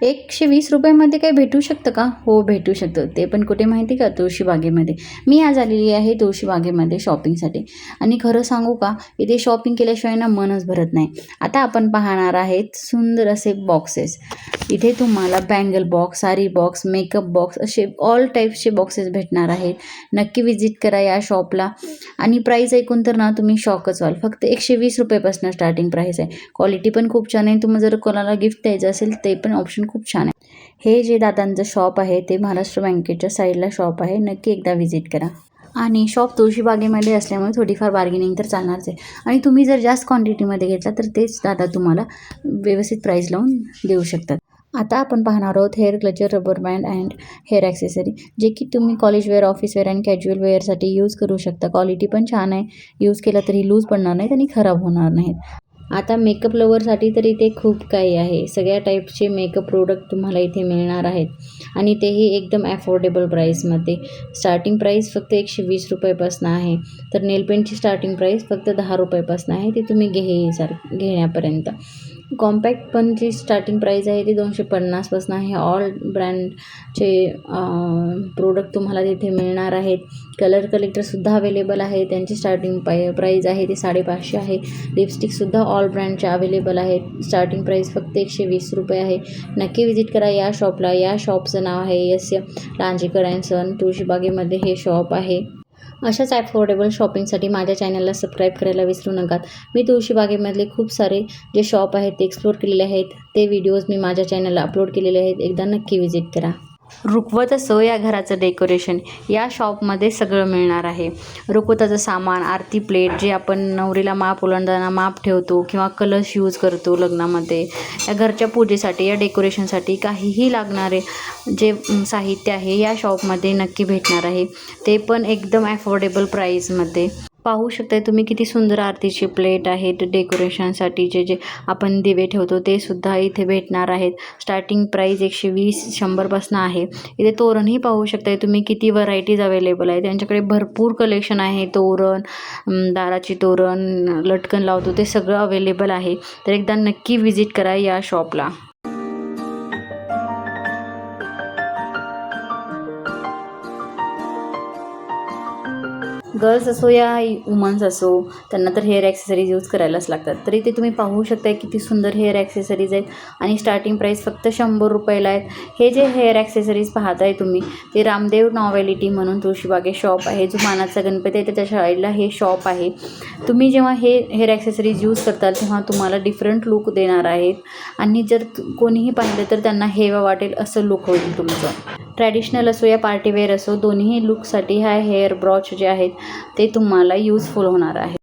120 रुपयामध्ये काय भेटू शकतं का? हो, भेटू शकतं. ते पण कुठे माहिती का? तुळशीबागेमध्ये. मी आज आलेली आहे तुळशीबागेमध्ये शॉपिंगसाठी आणि खरं सांगू का, इथे शॉपिंग केल्याशिवाय ना मनच भरत नाही. आता आपण पाहणार आहेत सुंदर असे बॉक्सेस. इथे तुम्हाला bangle box, sari box, makeup box असे ऑल टाईप्सचे बॉक्सेस भेटणार आहेत. नक्की विजिट करा या शॉपला आणि प्राईस ऐकून तर ना तुम्ही शॉकच व्हाल. फक्त 120 रुपयापासून स्टार्टिंग प्राईस आहे. क्वालिटी पण खूप छान आहे. तुम्हाला जर कोणाला गिफ्ट द्यायचं असेल ते पण ऑप्शन खूप छान आहे. हे जे दादांचं शॉप आहे ते महाराष्ट्र बँकेच्या साईडला शॉप आहे. नक्की एकदा व्हिजिट करा. आणि शॉप तुळशीबागेमध्ये असल्यामुळे थोडीफार बार्गेनिंग तर चालणारच आहे. आणि तुम्ही जर जास्त क्वांटिटीमध्ये घेतला तर तेच दादा तुम्हाला व्यवस्थित प्राईस लावून देऊ शकतात. आता आपण पाहणार आहोत hair clutcher, rubber band and hair accessory, जे की तुम्ही कॉलेज वेअर, ऑफिस वेअर आणि कॅज्युअल वेअरसाठी यूज करू शकता. क्वालिटी पण छान आहे. यूज केला तरी लूज पडणार नाहीत आणि खराब होणार नाहीत. आता मेकअप लवरसाठी तर इथे खूप काही आहे. सगळ्या टाईपचे मेकअप प्रोडक्ट तुम्हाला इथे मिळणार आहेत आणि तेही एकदम ॲफोर्डेबल प्राईसमध्ये. स्टार्टिंग प्राईस फक्त 120 रुपयापासून आहे. तर नेलपेंटची स्टार्टिंग प्राईस फक्त 10 रुपयापासून आहे. ती तुम्ही घेण्यापर्यंत. कॉम्पॅक्ट पनची स्टार्टिंग प्राईस आहे ती 250पासून आहे. ऑल ब्रँडचे प्रोडक्ट तुम्हाला तिथे मिळणार आहेत. कलर कलेक्टरसुद्धा अवेलेबल आहे. त्यांची स्टार्टिंग प्राईज आहे ती 550 आहे. लिपस्टिकसुद्धा ऑल ब्रँडच्या अवेलेबल आहेत. स्टार्टिंग प्राईस फक्त 120 रुपये आहे. नक्की विजिट करा या शॉपला. या शॉपचं नाव आहे यस्य लांजेकर अँड सन. तुळशीबागेमध्ये हे शॉप आहे. अशाच ॲफोर्डेबल शॉपिंगसाठी माझ्या चॅनलला सबस्क्राईब करायला विसरू नका. मी तुळशीबागेमधले खूप सारे जे शॉप आहेत ते एक्सप्लोर केलेले आहेत. ते व्हिडिओज मी माझ्या चॅनलला अपलोड केलेले आहेत. एकदा नक्की विजिट करा. रुखवत असो या घराचं डेकोरेशन, या शॉपमध्ये सगळं मिळणार आहे. रुखवताचं सामान, आरती प्लेट, जे आपण नवरीला माप ओलांडताना माप ठेवतो किंवा कलश यूज करतो लग्नामध्ये, या घरच्या पूजेसाठी, या डेकोरेशनसाठी काहीही लागणारे जे साहित्य आहे या शॉपमध्ये नक्की भेटणार आहे. ते पण एकदम ॲफोर्डेबल प्राईसमध्ये. पाहू शकताय तुम्ही किती सुंदर आरतीची प्लेट आहेत. डेकोरेशनसाठी जे आपण दिवे ठेवतो ते सुद्धा इथे भेटणार आहेत. स्टार्टिंग प्राईस 120 100पासून आहे. इथे तोरणही पाहू शकताय तुम्ही किती व्हरायटीज अवेलेबल आहे. त्यांच्याकडे भरपूर कलेक्शन आहे. तोरण, दाराची तोरण, लटकन लावतो ते सगळं अवेलेबल आहे. तर एकदा नक्की विजिट करा या शॉपला. गर्ल्स असो या वुमन्स असो, त्यांना तर हेअर ॲक्सेसरीज यूज करायलाच लागतात. तर इथे तुम्ही पाहू शकता किती सुंदर हेअर ॲक्सेसरीज आहेत आणि स्टार्टिंग प्राईस फक्त 100 रुपयाला आहेत. हे जे हेअर ॲक्सेसरीज पाहताय तुम्ही ते रामदेव नॉवेलिटी म्हणून तुळशीबागे शॉप आहे. जो मानाचा गणपती आहे त्याच्या साईडला हे शॉप आहे. तुम्ही जेव्हा हे हेअर ॲक्सेसरीज यूज करताल तेव्हा तुम्हाला डिफरंट लुक देणार आहेत आणि जर कोणीही पाहिलं तर त्यांना हेवा वाटेल असं लुक होईल तुमचं. ट्रॅडिशनल असो या पार्टीवेअर असो, दोन्ही लुकसाठी ह्या हेअर ब्रॉच जे आहेत ते तुम्हाला यूजफुल होणार आहे.